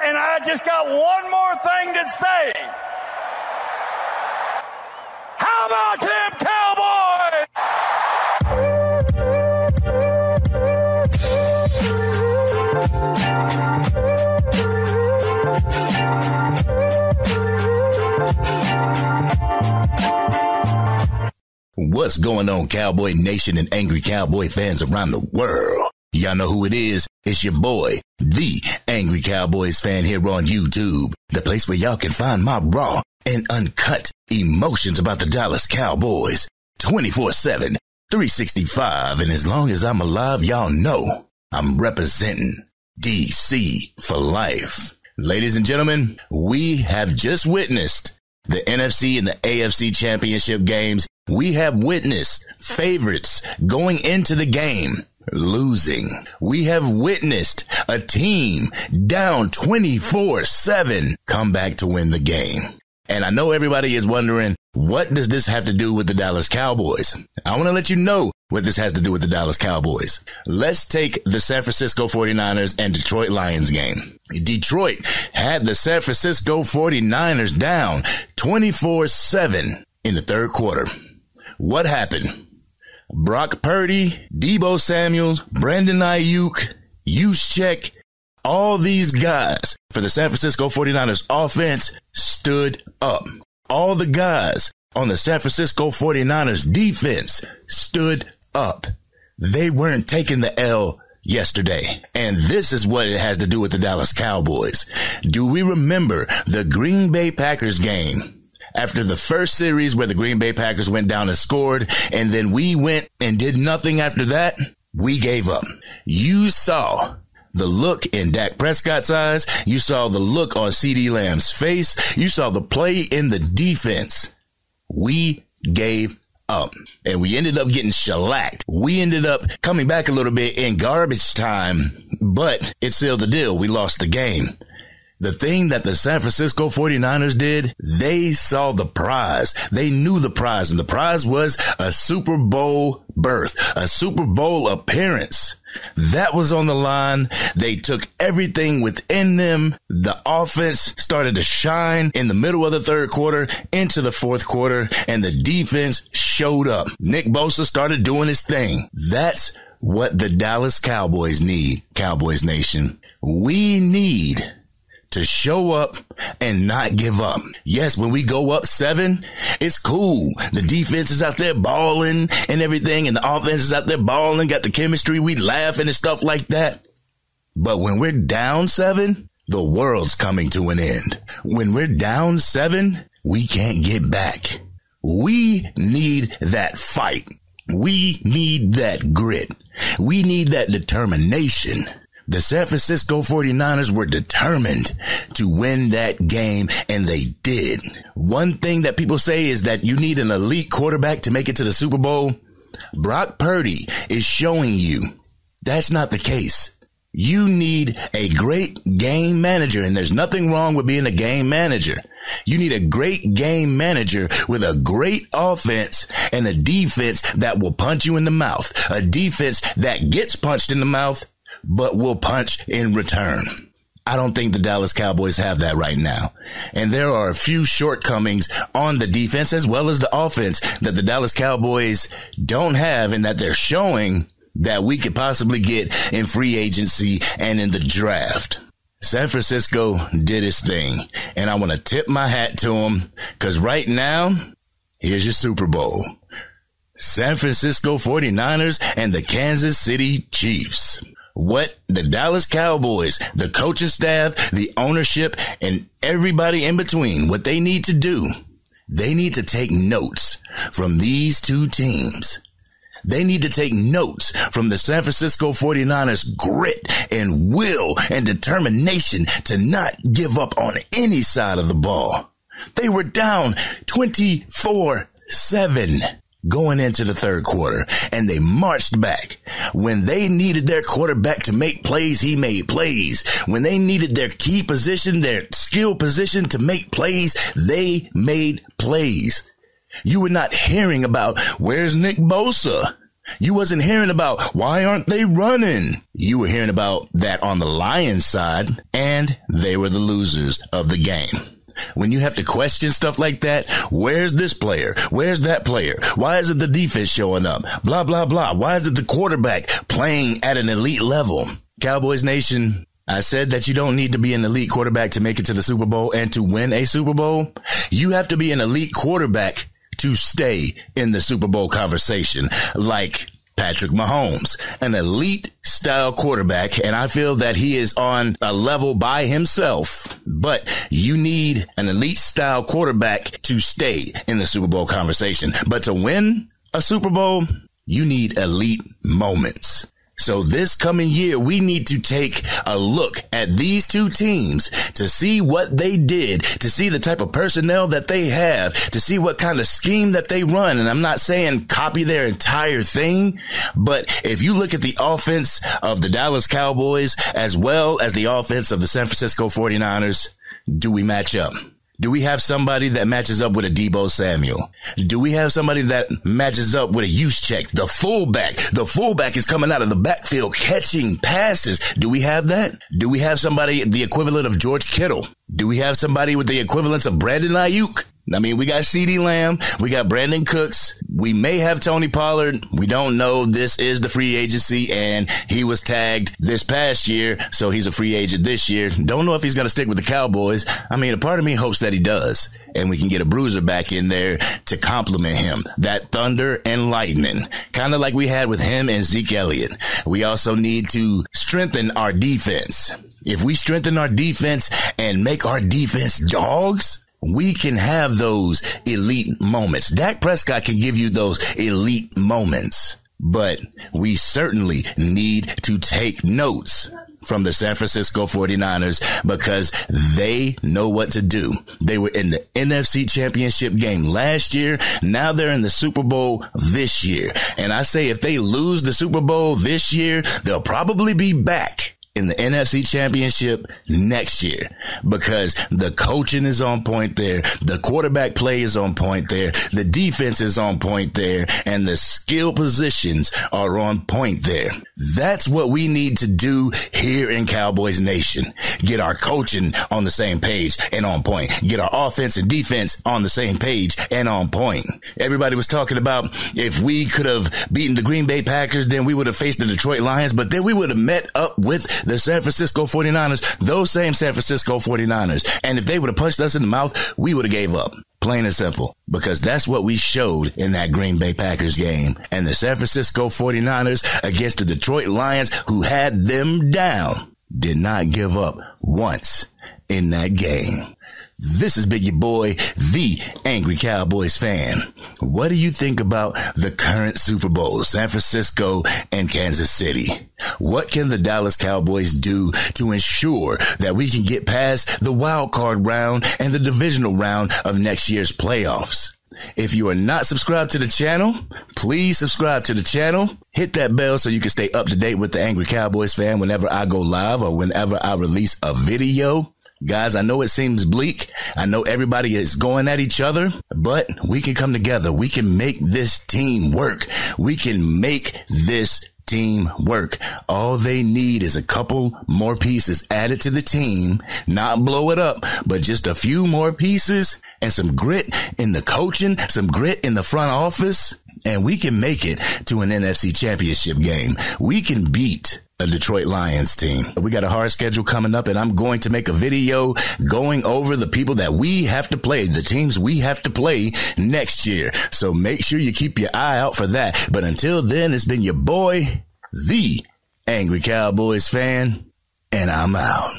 and I just got one more thing to say. How about them Cowboys? What's going on, Cowboy Nation and Angry Cowboy fans around the world? Y'all know who it is. It's your boy, the Angry Cowboys Fan, here on YouTube, the place where y'all can find my raw and uncut emotions about the Dallas Cowboys 24/7, 365. And as long as I'm alive, y'all know I'm representing DC for life. Ladies and gentlemen, we have just witnessed the NFC and the AFC championship games. We have witnessed favorites going into the game losing. We have witnessed a team down 24-7 come back to win the game. And I know everybody is wondering, what does this have to do with the Dallas Cowboys? I want to let you know what this has to do with the Dallas Cowboys. Let's take the San Francisco 49ers and Detroit Lions game. Detroit had the San Francisco 49ers down 24-7 in the third quarter. What happened? Brock Purdy, Deebo Samuels, Brandon Ayuk, Juszczyk, all these guys for the San Francisco 49ers offense stood up. All the guys on the San Francisco 49ers defense stood up. They weren't taking the L yesterday. And this is what it has to do with the Dallas Cowboys. Do we remember the Green Bay Packers game? After the first series where the Green Bay Packers went down and scored, and then we went and did nothing after that, we gave up. You saw the look in Dak Prescott's eyes. You saw the look on CeeDee Lamb's face. You saw the play in the defense. We gave up, and we ended up getting shellacked. We ended up coming back a little bit in garbage time, but it sealed the deal. We lost the game. The thing that the San Francisco 49ers did, they saw the prize. They knew the prize, and the prize was a Super Bowl berth, a Super Bowl appearance. That was on the line. They took everything within them. The offense started to shine in the middle of the third quarter into the fourth quarter, and the defense showed up. Nick Bosa started doing his thing. That's what the Dallas Cowboys need, Cowboys Nation. We need to show up and not give up. Yes, when we go up 7, it's cool. The defense is out there balling and everything, and the offense is out there balling, got the chemistry, we laughing and stuff like that. But when we're down 7, the world's coming to an end. When we're down 7, we can't get back. We need that fight. We need that grit. We need that determination. The San Francisco 49ers were determined to win that game, and they did. One thing that people say is that you need an elite quarterback to make it to the Super Bowl. Brock Purdy is showing you that's not the case. You need a great game manager, and there's nothing wrong with being a game manager. You need a great game manager with a great offense and a defense that will punch you in the mouth, a defense that gets punched in the mouth but will punch in return. I don't think the Dallas Cowboys have that right now. And there are a few shortcomings on the defense as well as the offense that the Dallas Cowboys don't have, and that they're showing that we could possibly get in free agency and in the draft. San Francisco did his thing, and I want to tip my hat to him, because right now, here's your Super Bowl. San Francisco 49ers and the Kansas City Chiefs. What the Dallas Cowboys, the coaching staff, the ownership, and everybody in between, what they need to do, they need to take notes from these two teams. They need to take notes from the San Francisco 49ers' grit and will and determination to not give up on any side of the ball. They were down 24-7. Going into the third quarter, and they marched back. When they needed their quarterback to make plays, he made plays. When they needed their key position, their skill position to make plays, they made plays. You were not hearing about, where's Nick Bosa? You wasn't hearing about why aren't they running? You were hearing about that on the Lions side, and they were the losers of the game. When you have to question stuff like that, where's this player? Where's that player? Why isn't the defense showing up? Blah, blah, blah. Why isn't the quarterback playing at an elite level? Cowboys Nation, I said that you don't need to be an elite quarterback to make it to the Super Bowl and to win a Super Bowl. You have to be an elite quarterback to stay in the Super Bowl conversation, like Patrick Mahomes, an elite style quarterback. And I feel that he is on a level by himself, but you need an elite style quarterback to stay in the Super Bowl conversation. But to win a Super Bowl, you need elite moments. So this coming year, we need to take a look at these two teams to see what they did, to see the type of personnel that they have, to see what kind of scheme that they run. And I'm not saying copy their entire thing, but if you look at the offense of the Dallas Cowboys as well as the offense of the San Francisco 49ers, do we match up? Do we have somebody that matches up with a Deebo Samuel? Do we have somebody that matches up with a Juszczyk, the fullback? The fullback is coming out of the backfield catching passes. Do we have that? Do we have somebody the equivalent of George Kittle? Do we have somebody with the equivalence of Brandon Ayuk? I mean, we got CeeDee Lamb. We got Brandon Cooks. We may have Tony Pollard. We don't know. This is the free agency, and he was tagged this past year, so he's a free agent this year. Don't know if he's going to stick with the Cowboys. I mean, a part of me hopes that he does, and we can get a bruiser back in there to complement him. That thunder and lightning, kind of like we had with him and Zeke Elliott. We also need to strengthen our defense. If we strengthen our defense and make our defense dogs, we can have those elite moments. Dak Prescott can give you those elite moments, but we certainly need to take notes from the San Francisco 49ers because they know what to do. They were in the NFC Championship game last year. Now they're in the Super Bowl this year. And I say if they lose the Super Bowl this year, they'll probably be back in the NFC Championship next year because the coaching is on point there. The quarterback play is on point there. The defense is on point there. And the skill positions are on point there. That's what we need to do here in Cowboys Nation. Get our coaching on the same page and on point. Get our offense and defense on the same page and on point. Everybody was talking about if we could have beaten the Green Bay Packers, then we would have faced the Detroit Lions, but then we would have met up with the San Francisco 49ers, those same San Francisco 49ers. And if they would have punched us in the mouth, we would have gave up. Plain and simple. Because that's what we showed in that Green Bay Packers game. And the San Francisco 49ers against the Detroit Lions, who had them down, did not give up once in that game. This is Big Your Boy, the Angry Cowboys fan. What do you think about the current Super Bowl, San Francisco and Kansas City? What can the Dallas Cowboys do to ensure that we can get past the wild card round and the divisional round of next year's playoffs? If you are not subscribed to the channel, please subscribe to the channel. Hit that bell so you can stay up to date with the Angry Cowboys fan whenever I go live or whenever I release a video. Guys, I know it seems bleak. I know everybody is going at each other, but we can come together. We can make this team work. We can make this team work. All they need is a couple more pieces added to the team, not blow it up, but just a few more pieces and some grit in the coaching, some grit in the front office, and we can make it to an NFC Championship game. We can beat a Detroit Lions team. We got a hard schedule coming up, and I'm going to make a video going over the people that we have to play, the teams we have to play next year. So make sure you keep your eye out for that. But until then, it's been your boy, the Angry Cowboys fan, and I'm out.